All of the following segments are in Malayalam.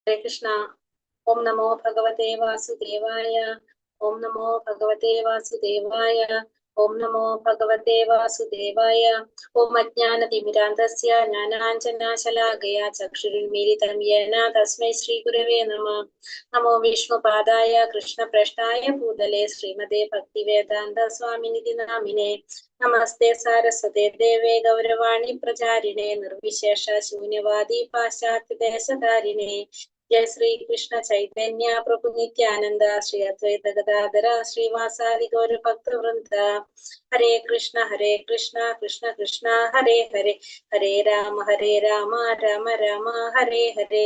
हरे कृष्णा। ओम नमो भगवते वासुदेवाय। ओम नमो भगवते वासुदेवाय। ओम नमो भगवते वासुदेवाय। ओम अज्ञानतिमिरान्धस्य ज्ञानाञ्जनाशलाकया चक्षुरुन्मीलितं येन तस्मै श्रीगुरवे नमः। नमो विष्णुपादाय कृष्णप्रेष्ठाय भूतले श्रीमते भक्तिवेदान्त स्वामिनिधि नामिने। नमस्ते सारस्वते देवे गौरवाणी प्रचारिणे निर्विशेष शून्यवादी पाश्चात्यदेशधारिणे। जय श्री कृष्ण चैतन्य प्रभु नित्यानंद श्री अद्वैत गदाधर श्रीवासादि गौर भक्त वृंद। हरे कृष्ण कृष्ण कृष्ण हरे हरे, हरे राम राम राम हरे हरे।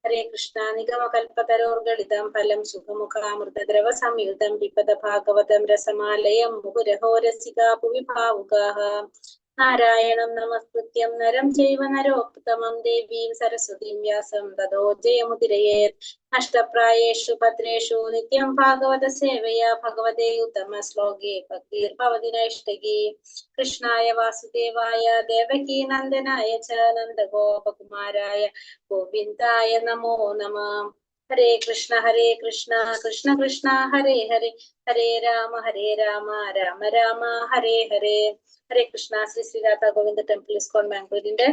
हरे कृष्णा। निगम कल्पतरोर्गलितं फलं सुखमुखामृतद्रव संयुतं पिबत भागवतं रसमालयं मुहुरहो रसिका भुवि भावुकाः। नारायणं नमस्कृत्यं नरं चैव नरोत्तमं देवीं सरस्वतीं व्यासं ततो जयमुदीरयेत्। नष्टप्रायेषु भद्रेषु नित्यं भागवत सेवया भगवते उत्तमश्लोके भक्तिर्भवति नैष्टिकी। कृष्णाय वासुदेवाय देवकी नन्दनाय च नन्दगोपकुमाराय गोविन्दाय नमो नमः। हरे कृष्ण कृष्ण कृष्ण हरे हरे, हरे राम राम राम हरे हरे। ഹരേ കൃഷ്ണ. ശ്രീ ശ്രീരാധ ഗോവിന്ദ ടെമ്പിൾ ഇസ്കോൺ ബാംഗ്ലൂരിന്റെ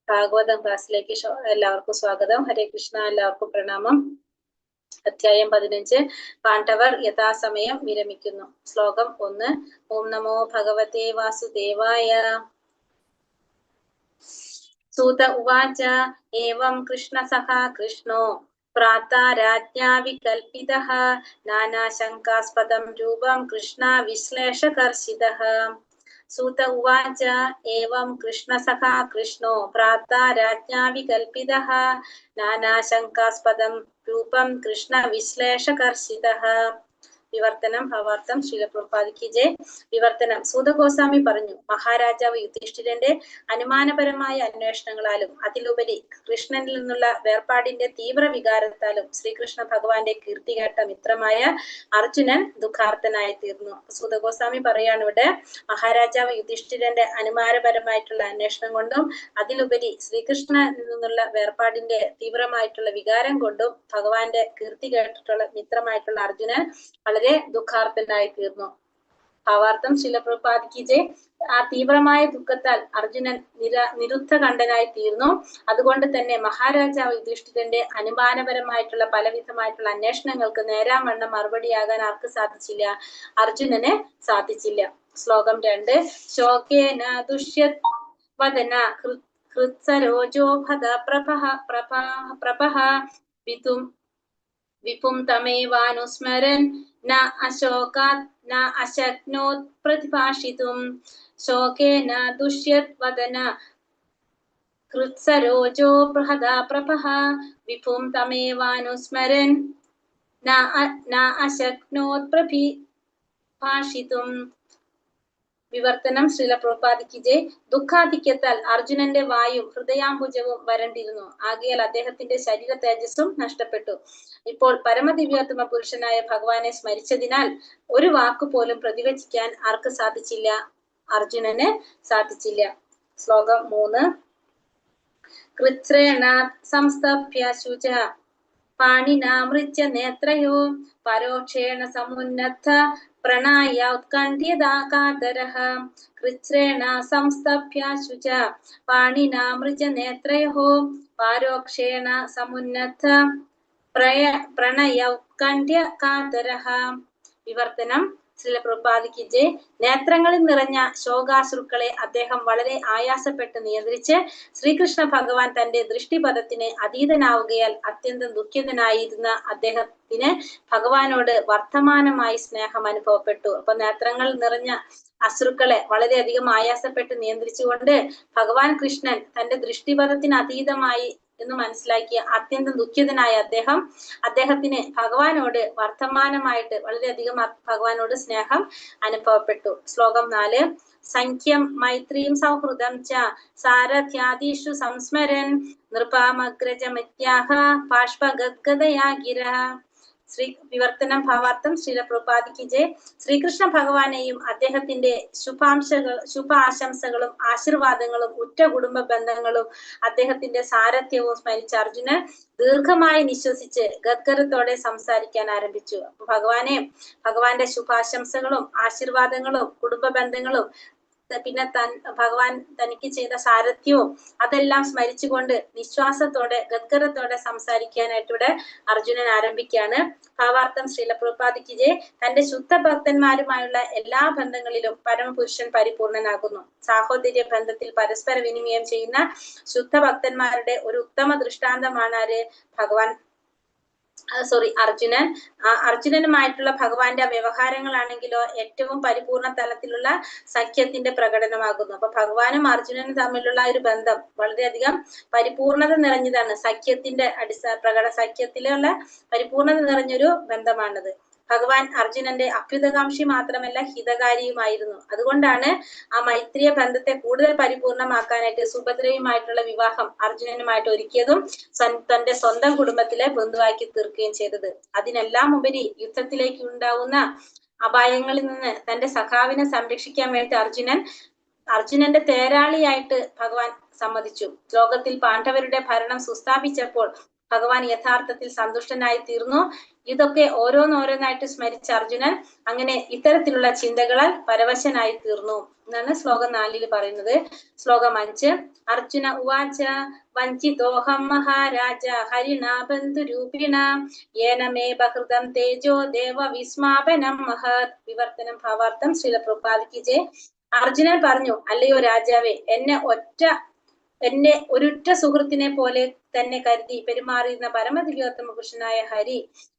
ഭാഗവതം ക്ലാസ്സിലേക്ക് എല്ലാവർക്കും സ്വാഗതം. ഹരേ കൃഷ്ണ. എല്ലാവർക്കും പ്രണാമം. അധ്യായം 15 പാണ്ഡവർ യഥാസമയം വിരമിക്കുന്നു. ശ്ലോകം 1. ഓം നമോ ഭഗവതേ വാസുദേവായ. സൂത ഉവാച ഏവം കൃഷ്ണ സഖാ കൃഷ്ണോ പ്രാതാ രാജ്ഞാ വികൽപിതഃ നാനാശങ്കാസ്പദം രൂപം കൃഷ്ണ വിശ്ലേഷകർഷിതഃ. सूत उवाच एवं कृष्ण सखा कृष्णो प्राता राज्ञा विकल्पितः नानाशंकास्पदं रूपं कृष्ण विश्लेषकर्षितः. വിവർത്തനം ഭാവാർത്ഥം ശ്രീല പ്രഭുപാദിക്ക് ജയ്. വിവർത്തനം. സൂതഗോസ്വാമി പറഞ്ഞു, മഹാരാജാവ് യുധിഷ്ഠിരന്റെ അനുമാനപരമായ അന്വേഷണങ്ങളാലും അതിലുപരി കൃഷ്ണനിൽ നിന്നുള്ള വേർപാടിന്റെ തീവ്ര വികാരത്താലും ശ്രീകൃഷ്ണ ഭഗവാന്റെ കീർത്തി കേട്ട മിത്രമായ അർജുനൻ ദുഃഖാർത്ഥനായി തീർന്നു. സൂതഗോസ്വാമി പറയാണ് ഇവിടെ, മഹാരാജാവ് യുധിഷ്ഠിരന്റെ അനുമാനപരമായിട്ടുള്ള അന്വേഷണം കൊണ്ടും അതിലുപരി ശ്രീകൃഷ്ണനിൽ നിന്നുള്ള വേർപാടിന്റെ തീവ്രമായിട്ടുള്ള വികാരം കൊണ്ടും ഭഗവാന്റെ കീർത്തി കേട്ടിട്ടുള്ള മിത്രമായിട്ടുള്ള അർജുനൻ വളരെ ദുഃഖാർത്ഥനായി തീർന്നു. ഭാവാർത്ഥം ശ്രീല പ്രഭുപാദിക്ക് ജയ്. ആ തീവ്രമായ ദുഃഖത്താൽ അർജുനൻ നിരുദ്ധ കണ്ഠനായി തീർന്നു. അതുകൊണ്ട് തന്നെ മഹാരാജാവ് യുധിഷ്ഠിരന്റെ അനുമാനപരമായിട്ടുള്ള പലവിധമായിട്ടുള്ള അന്വേഷണങ്ങൾക്ക് നേരാവണ്ണം മറുപടിയാകാൻ ആർക്ക് സാധിച്ചില്ല? അർജുനന് സാധിച്ചില്ല. ശ്ലോകം 2. ശോകേന ദുഷ്യത് വദന ഹൃത്സരോജോ ഭദ പ്രഭഃ വിപും തമേവാനുസ്മരൻ ന അശോകാത് ന അശക്നോത് പ്രതിഭാഷിതും. ശോകേന ദുഷ്യത് വദന ഹൃത്സരോജോ ബൃഹദാ പ്രഭഃ വിപും തമേവാനുസ്മരൻ ന അശക്നോത് പ്രതിഭാഷിതും. വിവർത്തനം ശ്രീല പ്രഭുപാദിക്ക് ജയ്. ദുഃഖാധിക്യത്താൽ അർജുനന്റെ വായും ഹൃദയാംബുജവും വരണ്ടിരുന്നു. ആകയാൽ അദ്ദേഹത്തിന്റെ ശരീര തേജസ്സും നഷ്ടപ്പെട്ടു. ഇപ്പോൾ പരമദിവ്യോത്തമ പുരുഷനായ ഭഗവാനെ സ്മരിച്ചതിനാൽ ഒരു വാക്കുപോലും പ്രതിവചിക്കാൻ ആർക്ക് സാധിച്ചില്ല? അർജുനന് സാധിച്ചില്ല. ശ്ലോകം 3. കൃച്ഛ്രേണ സംസ്തഭ്യ ശുച പാണിനാമൃച്യ നേത്രയോ പരോക്ഷേണ സമുന്നത പ്രണായ ഉത്കണ്ഠ്യകാതരഃ. കൃച്ഛ്രേണ സംസ്തഭ്യ ശുച പാണിനാമൃച്യ നേത്രയോ പരോക്ഷേണ സമുന്നത പ്രണയ ഉത്കണ്ഠ്യകാതരഃ. വിവർത്തനം ശ്രീല പ്രഭുപാദിക്ക് ജയ്. നേത്രങ്ങളിൽ നിറഞ്ഞ ശോകാശ്രുക്കളെ അദ്ദേഹം വളരെ ആയാസപ്പെട്ട് നിയന്ത്രിച്ച് ശ്രീകൃഷ്ണ ഭഗവാൻ തന്റെ ദൃഷ്ടിപഥത്തിന് അതീതനാവുകയാൽ അത്യന്തം ദുഃഖിതനായിരുന്ന അദ്ദേഹത്തിന് ഭഗവാനോട് വർത്തമാനമായി സ്നേഹം അനുഭവപ്പെട്ടു. അപ്പൊ നേത്രങ്ങൾ നിറഞ്ഞ അശ്രുക്കളെ വളരെയധികം ആയാസപ്പെട്ട് നിയന്ത്രിച്ചുകൊണ്ട് ഭഗവാൻ കൃഷ്ണൻ തന്റെ ദൃഷ്ടിപഥത്തിന് അതീതമായി എന്ന് മനസ്സിലാക്കിയ അത്യന്തം ദുഃഖിതനായ അദ്ദേഹത്തിന് ഭഗവാനോട് വർത്തമാനമായിട്ട് വളരെയധികം ഭഗവാനോട് സ്നേഹം അനുഭവപ്പെട്ടു. ശ്ലോകം 4. സംഖ്യം മൈത്രീം സൗഹൃദം ച സാരഥ്യാദിഷു സംസ്മരൻ നൃപാമഗ്രജമിത്യാഹ ബാഷ്പഗദ്ഗദയാ ഗിരഃ. വിവർത്തനം ഭാവാർത്ഥം ശ്രീല പ്രഭുപാദിക്ക് ജയ്. ശ്രീകൃഷ്ണ ഭഗവാനെയും അദ്ദേഹത്തിന്റെ ശുഭ ആശംസകളും ആശീർവാദങ്ങളും ഉറ്റ കുടുംബ ബന്ധങ്ങളും അദ്ദേഹത്തിന്റെ സാരഥ്യവും സ്മരിച്ച അർജുനൻ ദീർഘമായി നിശ്വസിച്ച് ഗദ്ഗതത്തോടെ സംസാരിക്കാൻ ആരംഭിച്ചു. ഭഗവാന്റെ ശുഭാശംസകളും ആശീർവാദങ്ങളും കുടുംബ ബന്ധങ്ങളും പിന്നെ ഭഗവാൻ തനിക്ക് ചെയ്ത സാരഥ്യവും അതെല്ലാം സ്മരിച്ചുകൊണ്ട് നിശ്വാസത്തോടെ ഗദ്ഗതത്തോടെ സംസാരിക്കാനായിട്ട് ഇവിടെ അർജുനൻ ആരംഭിക്കുകയാണ്. ഭാവാർത്ഥം ശ്രീല പ്രഭുപാദിക്ക് ജയ്. തന്റെ ശുദ്ധ ഭക്തന്മാരുമായുള്ള എല്ലാ ബന്ധങ്ങളിലും പരമപുരുഷൻ പരിപൂർണനാകുന്നു. സാഹോദര്യ ബന്ധത്തിൽ പരസ്പര വിനിമയം ചെയ്യുന്ന ശുദ്ധ ഭക്തന്മാരുടെ ഒരു ഉത്തമ ദൃഷ്ടാന്തമാണ് ആര്? അർജുനനുമായിട്ടുള്ള ഭഗവാന്റെ വ്യവഹാരങ്ങളാണെങ്കിലോ ഏറ്റവും പരിപൂർണ തലത്തിലുള്ള സഖ്യത്തിന്റെ പ്രകടനമാകുന്നു. അപ്പൊ ഭഗവാനും അർജുനനും തമ്മിലുള്ള ഒരു ബന്ധം വളരെയധികം പരിപൂർണത നിറഞ്ഞതാണ്. സഖ്യത്തിലുള്ള പരിപൂർണത നിറഞ്ഞൊരു ബന്ധമാണത്. ഭഗവാൻ അർജുനന്റെ അഭ്യുതകാംക്ഷി മാത്രമല്ല ഹിതകാരിയുമായിരുന്നു. അതുകൊണ്ടാണ് ആ മൈത്രിയ ബന്ധത്തെ കൂടുതൽ പരിപൂർണമാക്കാനായിട്ട് സുഭദ്രയുമായിട്ടുള്ള വിവാഹം അർജുനനുമായിട്ട് ഒരുക്കിയതും തന്റെ സ്വന്തം കുടുംബത്തിലെ ബന്ധുവാക്കി തീർക്കുകയും ചെയ്തത്. അതിനെല്ലാം ഉപരി യുദ്ധത്തിലേക്ക് ഉണ്ടാവുന്ന അപായങ്ങളിൽ നിന്ന് തന്റെ സഖാവിനെ സംരക്ഷിക്കാൻ വേണ്ടി അർജുനന്റെ തേരാളിയായിട്ട് ഭഗവാൻ സമ്മതിച്ചു. ലോകത്തിൽ പാണ്ഡവരുടെ ഭരണം സുസ്ഥാപിച്ചപ്പോൾ ഭഗവാൻ യഥാർത്ഥത്തിൽ സന്തുഷ്ടനായി തീർന്നു. ഇതൊക്കെ ഓരോന്നോരോന്നായിട്ട് സ്മരിച്ച അർജുനൻ അങ്ങനെ ഇത്തരത്തിലുള്ള ചിന്തകളാൽ പരവശനായി തീർന്നു എന്നാണ് ശ്ലോകം 4 പറയുന്നത്. ശ്ലോകം 5 അർജുന ഉവാച വഞ്ചിതോഹം മഹാരാജ ഹരിണാ ബന്ധുരൂപിണ യേന മേ ബഹൃതം തേജോ ദേവ വിസ്മാപനം മഹത്. വിവർത്തനം ഭാവാർത്ഥം ശ്രീല പ്രഭുപാദിക്ക് ജയ്. അർജുനൻ പറഞ്ഞു, അല്ലയോ രാജാവേ, എന്നെ ഒരുറ്റ സുഹൃത്തിനെ പോലെ തന്നെ കരുതി പെരുമാറിയിരുന്ന പരമദിവ്യോത്തമ പുരുഷനായ ഹരി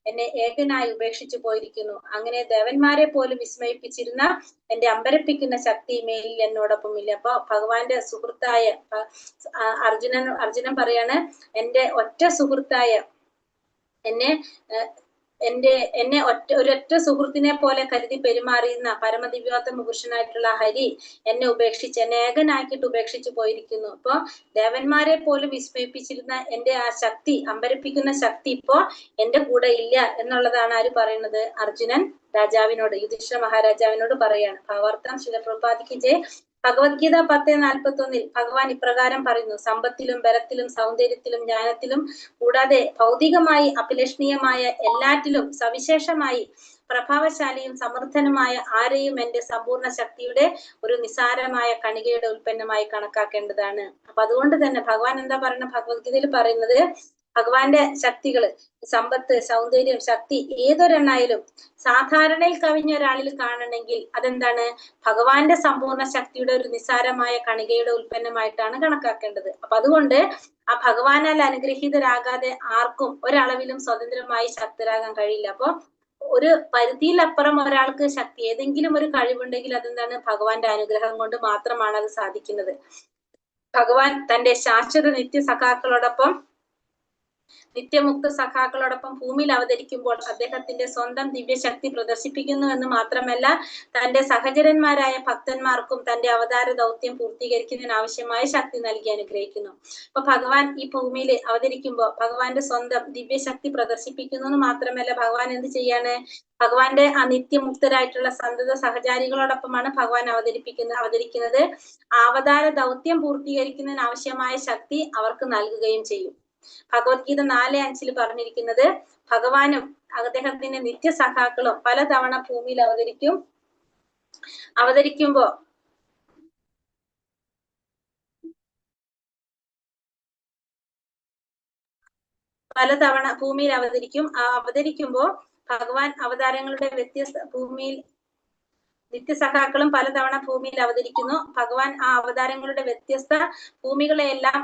എന്നെ ഏകനായി ഉപേക്ഷിച്ചു പോയിരിക്കുന്നു. അങ്ങനെ ദേവന്മാരെ പോലും വിസ്മയിപ്പിച്ചിരുന്ന എന്റെ അമ്പരപ്പിക്കുന്ന ശക്തി മേലിൽ എന്നോടൊപ്പം ഇല്ല. അപ്പൊ ഭഗവാന്റെ സുഹൃത്തായ അർജുനൻ പറയാണ്, എന്റെ ഒറ്റ സുഹൃത്തായ എന്നെ ഒരൊറ്റ സുഹൃത്തിനെ പോലെ കരുതി പെരുമാറിയുന്ന പരമദിവ്യോത്തമ പുരുഷനായിട്ടുള്ള ഹരി എന്നെ ഏകനാക്കിയിട്ട് ഉപേക്ഷിച്ചു പോയിരിക്കുന്നു. ഇപ്പൊ ദേവന്മാരെ പോലും വിസ്മയിപ്പിച്ചിരുന്ന എന്റെ ആ ശക്തി, അമ്പരപ്പിക്കുന്ന ശക്തി ഇപ്പോ എന്റെ കൂടെ ഇല്ല എന്നുള്ളതാണ് ആര് പറയുന്നത്? അർജുനൻ രാജാവിനോട്, യുധിഷ്ഠിര മഹാരാജാവിനോട് പറയാണ്. ഭാവാർത്ഥം ശ്രീല പ്രഭുപാദിക്ക് ജയ്. ഭഗവത്ഗീത 10:41 ഭഗവാൻ ഇപ്രകാരം പറയുന്നു, സമ്പത്തിലും ബലത്തിലും സൗന്ദര്യത്തിലും ജ്ഞാനത്തിലും കൂടാതെ ഭൗതികമായി അഭിലഷണീയമായ എല്ലാറ്റിലും സവിശേഷമായി പ്രഭാവശാലിയും സമർത്ഥനുമായ ആരെയും എന്റെ സമ്പൂർണ്ണ ശക്തിയുടെ ഒരു നിസാരമായ കണികയുടെ ഉൽപ്പന്നമായി കണക്കാക്കേണ്ടതാണ്. അപ്പൊ അതുകൊണ്ട് തന്നെ ഭഗവാൻ എന്താ പറയുന്നത്? ഭഗവത്ഗീതയിൽ പറയുന്നത് ഭഗവാന്റെ ശക്തികള്, സമ്പത്ത്, സൗന്ദര്യം, ശക്തി ഏതൊരെണ്ണായാലും സാധാരണയിൽ കവിഞ്ഞ ഒരാളിൽ കാണണമെങ്കിൽ അതെന്താണ്? ഭഗവാന്റെ സമ്പൂർണ്ണ ശക്തിയുടെ ഒരു നിസാരമായ കണികയുടെ ഉൽപ്പന്നമായിട്ടാണ് കണക്കാക്കേണ്ടത്. അപ്പൊ അതുകൊണ്ട് ആ ഭഗവാനാൽ അനുഗ്രഹീതരാകാതെ ആർക്കും ഒരളവിലും സ്വതന്ത്രമായി ശക്തരാകാൻ കഴിയില്ല. അപ്പൊ ഒരു പരിധിയിലപ്പുറം ഒരാൾക്ക് ശക്തി, ഏതെങ്കിലും ഒരു കഴിവുണ്ടെങ്കിൽ അതെന്താണ്? ഭഗവാന്റെ അനുഗ്രഹം കൊണ്ട് മാത്രമാണ് അത് സാധിക്കുന്നത്. ഭഗവാൻ തന്റെ ശാശ്വത നിത്യമുക്ത സഖാക്കളോടൊപ്പം ഭൂമിയിൽ അവതരിക്കുമ്പോൾ അദ്ദേഹത്തിന്റെ സ്വന്തം ദിവ്യശക്തി പ്രദർശിപ്പിക്കുന്നു എന്ന് മാത്രമല്ല, തന്റെ സഹചരന്മാരായ ഭക്തന്മാർക്കും തന്റെ അവതാര ദൗത്യം പൂർത്തീകരിക്കുന്നതിന് ആവശ്യമായ ശക്തി നൽകി അനുഗ്രഹിക്കുന്നു. അപ്പൊ ഭഗവാൻ ഈ ഭൂമിയിൽ അവതരിക്കുമ്പോൾ ഭഗവാന്റെ സ്വന്തം ദിവ്യശക്തി പ്രദർശിപ്പിക്കുന്നു എന്ന് മാത്രമല്ല, ഭഗവാൻ എന്ത് ചെയ്യാണ്? ഭഗവാന്റെ ആ നിത്യമുക്തരായിട്ടുള്ള സന്തത സഹചാരികളോടൊപ്പമാണ് ഭഗവാൻ അവതരിക്കുന്നത്. അവതാര ദൗത്യം പൂർത്തീകരിക്കുന്നതിന് ആവശ്യമായ ശക്തി അവർക്ക് നൽകുകയും ചെയ്യും. ഭഗവത്ഗീത 4:5 പറഞ്ഞിരിക്കുന്നത്, ഭഗവാനും അദ്ദേഹത്തിന്റെ നിത്യസഖാക്കളും പലതവണ ഭൂമിയിൽ അവതരിക്കുമ്പോ അവതരിക്കുമ്പോ ഭഗവാൻ അവതാരങ്ങളുടെ നിത്യസഖാക്കളും പലതവണ ഭൂമിയിൽ അവതരിക്കുന്നു. ഭഗവാൻ ആ അവതാരങ്ങളുടെ വ്യത്യസ്ത ഭൂമികളെയെല്ലാം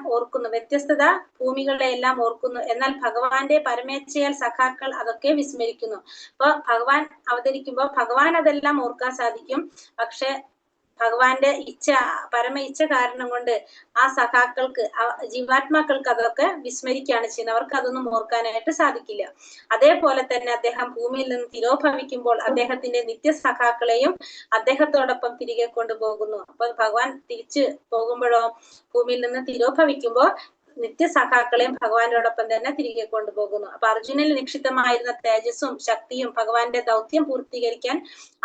ഓർക്കുന്നു. എന്നാൽ ഭഗവാന്റെ പരമേച്ഛയാൽ സഖാക്കൾ അതൊക്കെ വിസ്മരിക്കുന്നു. അപ്പൊ ഭഗവാൻ അവതരിക്കുമ്പോൾ ഭഗവാൻ അതെല്ലാം ഓർക്കാൻ സാധിക്കും. പക്ഷെ ഭഗവാന്റെ പരമ ഇച്ഛ കാരണം കൊണ്ട് ആ സഖാക്കൾക്ക്, ജീവാത്മാക്കൾക്ക് അതൊക്കെ വിസ്മരിക്കുകയാണ് ചെയ്യുന്നത്. അവർക്ക് അതൊന്നും ഓർക്കാനായിട്ട് സാധിക്കില്ല. അതേപോലെ തന്നെ അദ്ദേഹം ഭൂമിയിൽ നിന്ന് തിരോഭവിക്കുമ്പോൾ അദ്ദേഹത്തിന്റെ നിത്യസഖാക്കളെയും അദ്ദേഹത്തോടൊപ്പം തിരികെ കൊണ്ടുപോകുന്നു. അപ്പൊ ഭഗവാൻ തിരിച്ചു പോകുമ്പോഴോ, ഭൂമിയിൽ നിന്ന് തിരോഭവിക്കുമ്പോൾ നിത്യസഖാക്കളെയും ഭഗവാനോടൊപ്പം തന്നെ തിരികെ കൊണ്ടുപോകുന്നു. അപ്പൊ അർജുനനിൽ നിക്ഷിപ്തമായിരുന്ന തേജസ്സും ശക്തിയും ഭഗവാന്റെ ദൗത്യം പൂർത്തീകരിക്കാൻ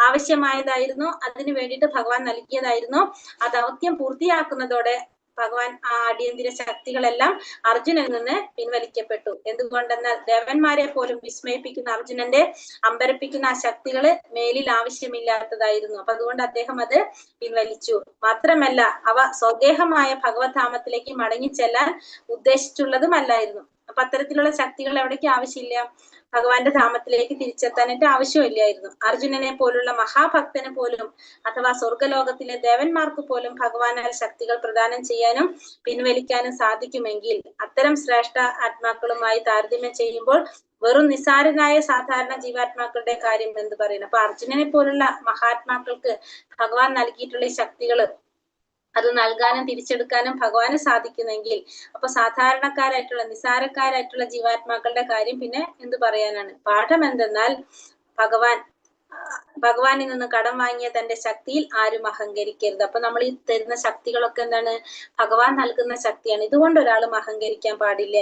ആവശ്യമായതായിരുന്നു. അതിനു വേണ്ടിയിട്ട് ഭഗവാൻ നൽകിയതായിരുന്നു. ആ ദൗത്യം പൂർത്തിയാക്കുന്നതോടെ ഭഗവാൻ ആ അടിയന്തര ശക്തികളെല്ലാം അർജുനനിൽ നിന്ന് പിൻവലിക്കപ്പെട്ടു. എന്തുകൊണ്ടെന്നാൽ ദേവന്മാരെ പോലും വിസ്മയിപ്പിക്കുന്ന അർജുനന്റെ അമ്പരപ്പിക്കുന്ന ആ ശക്തികള് മേലിൽ ആവശ്യമില്ലാത്തതായിരുന്നു. അപ്പൊ അതുകൊണ്ട് അദ്ദേഹം അത് പിൻവലിച്ചു. മാത്രമല്ല അവ സ്വദേഹമായ ഭഗവത്ധാമത്തിലേക്ക് മടങ്ങിച്ചെല്ലാൻ ഉദ്ദേശിച്ചുള്ളതുമല്ലായിരുന്നു. അപ്പൊ അത്തരത്തിലുള്ള ശക്തികൾ എവിടേക്ക് ആവശ്യമില്ല? ഭഗവാന്റെ ധാമത്തിലേക്ക് തിരിച്ചെത്താനായിട്ട് ആവശ്യമില്ലായിരുന്നു. അർജുനനെ പോലുള്ള മഹാഭക്തന് പോലും അഥവാ സ്വർഗലോകത്തിലെ ദേവന്മാർക്ക് പോലും ഭഗവാനാൽ ശക്തികൾ പ്രദാനം ചെയ്യാനും പിൻവലിക്കാനും സാധിക്കുമെങ്കിൽ അത്തരം ശ്രേഷ്ഠ ആത്മാക്കളുമായി താരതമ്യം ചെയ്യുമ്പോൾ വെറും നിസ്സാരനായ സാധാരണ ജീവാത്മാക്കളുടെ കാര്യം എന്ത് പറയുന്നു? അപ്പൊ അർജുനനെ പോലുള്ള മഹാത്മാക്കൾക്ക് ഭഗവാൻ നൽകിയിട്ടുള്ള ഈ ശക്തികള് അത് നൽകാനും തിരിച്ചെടുക്കാനും ഭഗവാന് സാധിക്കുന്നെങ്കിൽ അപ്പൊ സാധാരണക്കാരായിട്ടുള്ള നിസ്സാരക്കാരായിട്ടുള്ള ജീവാത്മാക്കളുടെ കാര്യം പിന്നെ എന്ത് പറയാനാണ്? പാഠം എന്തെന്നാൽ ഭഗവാനിൽ നിന്ന് കടം വാങ്ങിയ തന്റെ ശക്തിയിൽ ആരും അഹങ്കരിക്കരുത്. അപ്പൊ നമ്മൾ ഈ തരുന്ന ശക്തികളൊക്കെ എന്താണ്? ഭഗവാൻ നൽകുന്ന ശക്തിയാണ്. ഇതുകൊണ്ട് ഒരാളും അഹങ്കരിക്കാൻ പാടില്ല.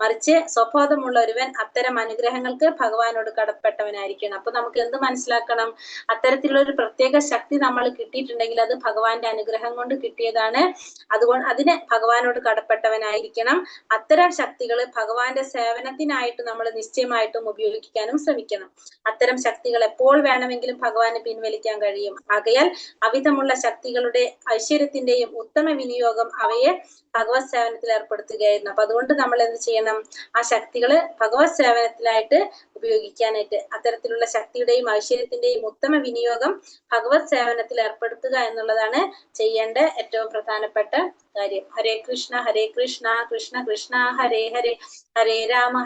മറിച്ച് സ്വബോധമുള്ള ഒരുവൻ അത്തരം അനുഗ്രഹങ്ങൾക്ക് ഭഗവാനോട് കടപ്പെട്ടവനായിരിക്കണം. അപ്പൊ നമുക്ക് എന്ത് മനസ്സിലാക്കണം? അത്തരത്തിലുള്ള ഒരു പ്രത്യേക ശക്തി നമ്മൾ കിട്ടിയിട്ടുണ്ടെങ്കിൽ അത് ഭഗവാന്റെ അനുഗ്രഹം കൊണ്ട് കിട്ടിയതാണ്. അതുകൊണ്ട് അതിന് ഭഗവാനോട് കടപ്പെട്ടവനായിരിക്കണം. അത്തരം ശക്തികൾ ഭഗവാന്റെ സേവനത്തിനായിട്ട് നമ്മൾ നിശ്ചയമായിട്ടും ഉപയോഗിക്കാനും ശ്രമിക്കണം. അത്തരം ശക്തികൾ എപ്പോൾ വേണമെങ്കിലും ഭഗവാന് പിൻവലിക്കാൻ കഴിയും. ആകയാൽ അവിധമുള്ള ശക്തികളുടെ ഐശ്വര്യത്തിന്റെയും ഉത്തമ വിനിയോഗം അവയെ ഭഗവത് സേവനത്തിൽ ഏർപ്പെടുത്തുകയായിരുന്നു. അപ്പൊ അതുകൊണ്ട് നമ്മൾ എന്ത് ചെയ്യണം? ആ ശക്തികള് ഭഗവത് സേവനത്തിലായിട്ട് ഉപയോഗിക്കാനായിട്ട് അത്തരത്തിലുള്ള ശക്തിയുടെയും ഐശ്വര്യത്തിന്റെയും ഉത്തമ വിനിയോഗം ഭഗവത് സേവനത്തിൽ ഏർപ്പെടുത്തുക എന്നുള്ളതാണ് ചെയ്യേണ്ട ഏറ്റവും പ്രധാനപ്പെട്ട കാര്യം. ഹരേ കൃഷ്ണ കൃഷ്ണ കൃഷ്ണ ഹരേ ഹരേ, ഹരേ രാമ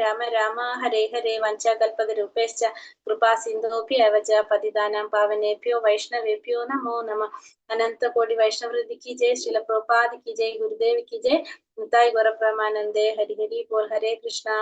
രാമ രാമ ഹരേ ഹരേ. വഞ്ചാകൽപതരൂപേശ്ച കൃപാ സിന്ധോഭ്യവ ച പതിതാനാം പാവനേഭ്യോ വൈഷ്ണവേഭ്യോ നമോ നമഃ. अनंत कोटि वैष्णव वृंद की जय, श्रील प्रभुपाद की जय, गुरुदेव की जय, निताई गौर प्रेमानंदे। हरि हरि बोल। हरे कृष्णा।